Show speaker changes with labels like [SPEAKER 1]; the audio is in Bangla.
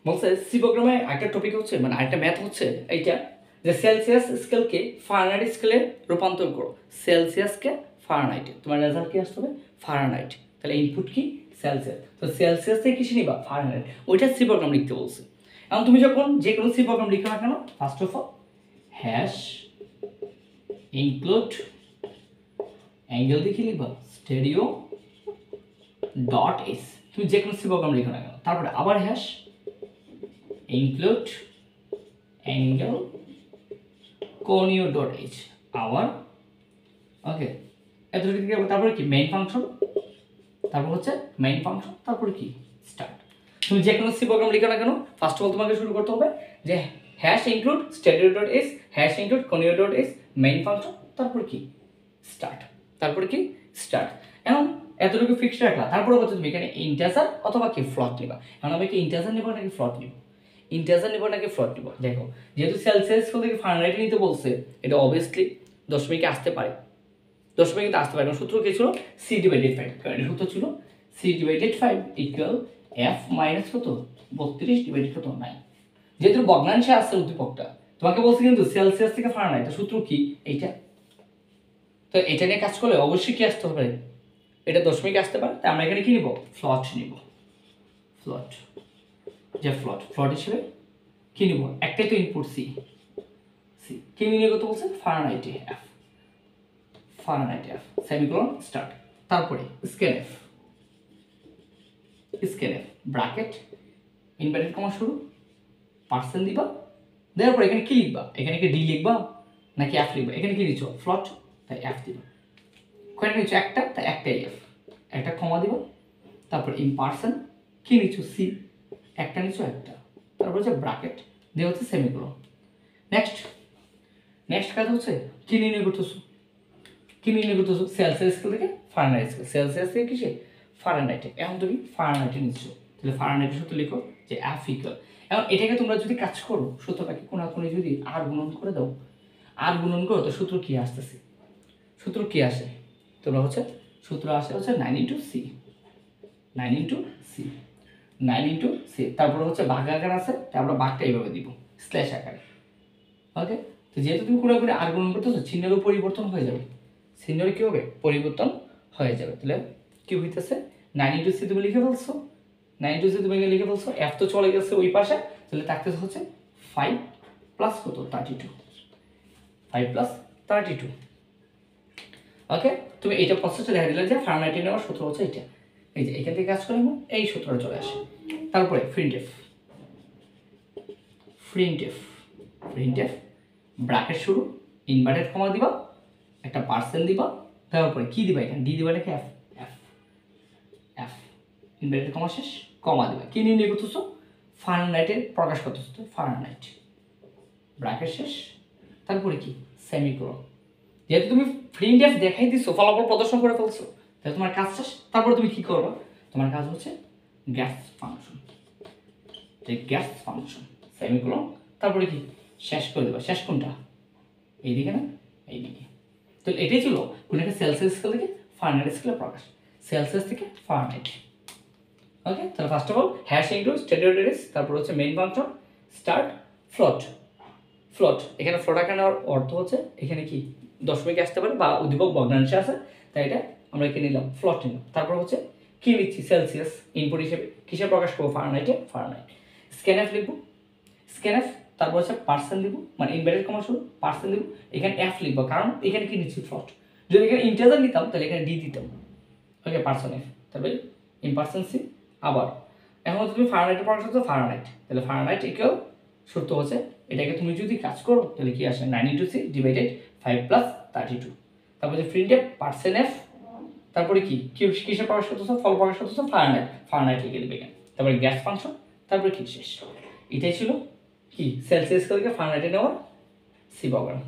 [SPEAKER 1] বলছে সি প্রোগ্রামে একটা টপিক হচ্ছে মানে একটা ম্যাথ হচ্ছে এইটা যে সেলসিয়াস স্কেলকে ফারেনহাইট স্কেলে রূপান্তর করো। সেলসিয়াসকে ফারেনহাইটে, তোমার রেজাল্ট কি আসতে হবে? ফারেনহাইট। তাহলে ইনপুট কি? সেলসিয়াস। তো সেলসিয়াস থেকে কিসে নিবা? ফারেনহাইট। ওইটা সি প্রোগ্রাম লিখতে বলছে। এখন তুমি যখন যে কোনো সি প্রোগ্রাম লিখো না কেন, first of all hash include angle দেখে লিখবা স্টেডিও ডট এস। তুমি যে কোনো সি প্রোগ্রাম লিখো না কেন, তারপরে আবার hash include angle conio dot h আবার ওকে এতটুকু কি? তারপরে কি মেইন ফাংশন, তারপর হচ্ছে মেইন ফাংশন, তারপরে কি স্টার্ট। তুমি যে কোনো সি প্রোগ্রাম লিখো না কেন, ফার্স্ট অফ অল তোমাকে শুরু করতে হবে যে hash include stdio dot S, hash include conio dot S, main function, তারপর কি স্টার্ট, তারপর কি স্টার্ট। এখন এতটুকু ফিক্স রাখলা, তারপরে হচ্ছে তুমি এখানে ইন্টিজার অথবা কি ফ্লোট নিবা। এখন আমি কি ইন্টিজার নিব নাকি ফ্লোট নিব? ইন্টিজার নিব নাকি ফ্লোট নিব? দেখো যেহেতু সেলসিয়াস থেকে ফারেনহাইটে নিতে বলছে, এটা অবভিয়াসলি দশমিকে আসতে পারে, দশমিকে কিন্তু আসতে পারে। কারণ সূত্র কি ছিল? C divided 5। কারণ এটা সূত্র ছিল C divided 5 equal F minus কত 32 ডিভাইডেড কত 9। যেহেতু ভগ্নাংশে আসছে উদ্দীপকটা, তোমাকে বলছে কিন্তু সেলসিয়াস থেকে ফারেনহাইট, সূত্র কি এইটা। তো এটা নিয়ে কাজ করলে অবশ্যই কি আসতে হবে? এটা দশমিকে আসতে পারে। তাই আমরা এখানে কি নিব? ফ্লট নিব। ফ্লট, যে ফ্লট হিসেবে কি নিব? একটাই তো ইনপুট সি, সি কি নিয়ে কত বলছে? ফারেনহাইটে এফ, ফারেনহাইটে এফ সেমিকোলন স্টার্ট। তারপরে scale F, scale F bracket inverted comma শুরু পার্সেন্ট দিবা, দেওয়ার পর এখানে কি লিখবা? এখানে কি ডি লিখবা নাকি এফ লিখবা? এখানে কি দিচ্ছ? ফ্লট, তাই এফ দিবা। কয়টা নিচ্ছ? একটা, তাই একটাই এফ, একটা কমা দিবা। তারপর ইন পার্সেন্ট কি নিচ্ছ? সি, একটা নিচ্ছ একটা, তারপর হচ্ছে ব্র্যাকেট দিয়ে হচ্ছে সেমিকোলন। নেক্সট কাজ হচ্ছে কি নির্ণয় করতেছো? কি নির্ণয় করতেছো? সেলসিয়াস স্কেল থেকে ফারেনহাইট স্কেল, সেলসিয়াস থেকে কিসে? ফারেনহাইটে। এখন তুমি ফারেনহাইটে নিচ্ছ, তাহলে ফারেনহাইটের সূত্র লিখো যে এফ ইকুয়াল। এখন এটাকে তোমরা যদি কাজ করো, সূত্রটাকে কোনাকুনি যদি আর গুণন করে দাও, আর গুণন করো, তো সূত্র কি আসতেছে? সূত্র কি আসে? তোমরা হচ্ছে সূত্র আসে হচ্ছে 9 into C, 9 into C, 9 into C. তারপরে হচ্ছে ভাগ আকার আছে, তারপরে ভাগটা এইভাবে দিব স্ল্যাশ আকারে। ওকে, তো যেহেতু তুমি কোনো করে আর গুণন করতেছো, চিহ্নেরও পরিবর্তন হয়ে যাবে, চিহ্নের কি হবে? পরিবর্তন হয়ে যাবে। তাহলে কি হইতেছে? 9 ইন্টু সি তুমি লিখে ফেলছো, 9 ইন্টু সি তুমি লিখে ফেলছো, এফ তো চলে গেছে ওই পাশে, তাহলে থাকতেছে হচ্ছে 5 প্লাস কত 32, 5 প্লাস 32। ওকে, তুমি এইটা প্রসেসটা দেখা দিলে যে ফারেনহাইটে নেওয়ার সূত্র হচ্ছে এটা। এই যে এখান থেকে কাজ করে এই সূত্রটা চলে আসে। তারপরে প্রিন্টএফ, ব্র্যাকেট শুরু ইনভার্টেড কমা দিবা, একটা পার্সেন্ট দিবা, তারপরে কি দিবা? এখানে ডি দিবা নাকি এফ? এফ ইনভার্টেড কমা শেষ, কমা দিবা। কি নির্ণয় করতেছো? ফারেনহাইটে প্রকাশ করতেছো, তো ফারেনহাইট ব্র্যাকেট শেষ, তারপরে কি সেমিকোলন। যেহেতু তুমি প্রিন্টএফ দেখাই দিছো, ফলাফল প্রদর্শন করে ফেলছো, তাহলে তোমার কাজ শেষ। তারপরে তুমি কি করবা? তোমার কাজ হচ্ছে gas function, gas function semicolon, তারপরে কি শেষ করে দেবা। শেষ কোনটা? এইদিকে না এইদিকে। তো এটাই ছিল কোন একটা সেলসিয়াস স্কেল থেকে ফারেনহাইট স্কেলে প্রকাশ, সেলসিয়াস থেকে ফারেনহাইট। ওকে, তাহলে first of all hash into stdio dot S, তারপর হচ্ছে মেইন ফাংশন, স্টার্ট, ফ্লট। এখানে ফ্লট আকার নেওয়ার অর্থ হচ্ছে এখানে কি দশমিকে আসতে পারে বা উদ্দীপক ভগ্নাংশে আছে, তাই এটা আমরা এখানে নিলাম, ফ্লট নিলাম। তারপর হচ্ছে কি নিচ্ছি? সেলসিয়াস ইনপুট হিসেবে কিসে প্রকাশ করবো? ফারেনহাইটে, ফারেনহাইট। স্ক্যানএফ লিখবো, স্ক্যানএফ, তারপর হচ্ছে পার্সেন্ট দিব, মানে ইনভার্টেড কমা শুরু পার্সেন্ট দিব, এখানে এফ লিখবো কারণ এখানে কি নিচ্ছি? ফ্লট। যদি এখানে ইন্টিজার নিতাম তাহলে এখানে ডি দিতাম। ওকে, পার্সেন্ট এফ, তারপরে ইন পার্সেন্ট সি। আবার এখন হচ্ছে তুমি ফারেনহাইটে প্রকাশ করছো, ফারেনহাইট, তাহলে ফারেনহাইট ইকুয়াল সূত্র হচ্ছে এটাকে তুমি যদি কাজ করো তাহলে কি আসে? 9 ইন্টু সি ডিভাইডেড 5 প্লাস 32। তারপরে যে প্রিন্ট এফ পার্সেন্ট এফ, তারপরে কি কিসে প্রকাশ করতেছো? ফল প্রকাশ করতেছো, ফারেনহাইট লিখে দেবে এখানে। তারপরে গ্যাস ফাংশন, তারপরে কি শেষ। এটাই ছিল কি সেলসিয়াস থেকে ফারেনহাইটে নেওয়ার সি প্রোগ্রাম।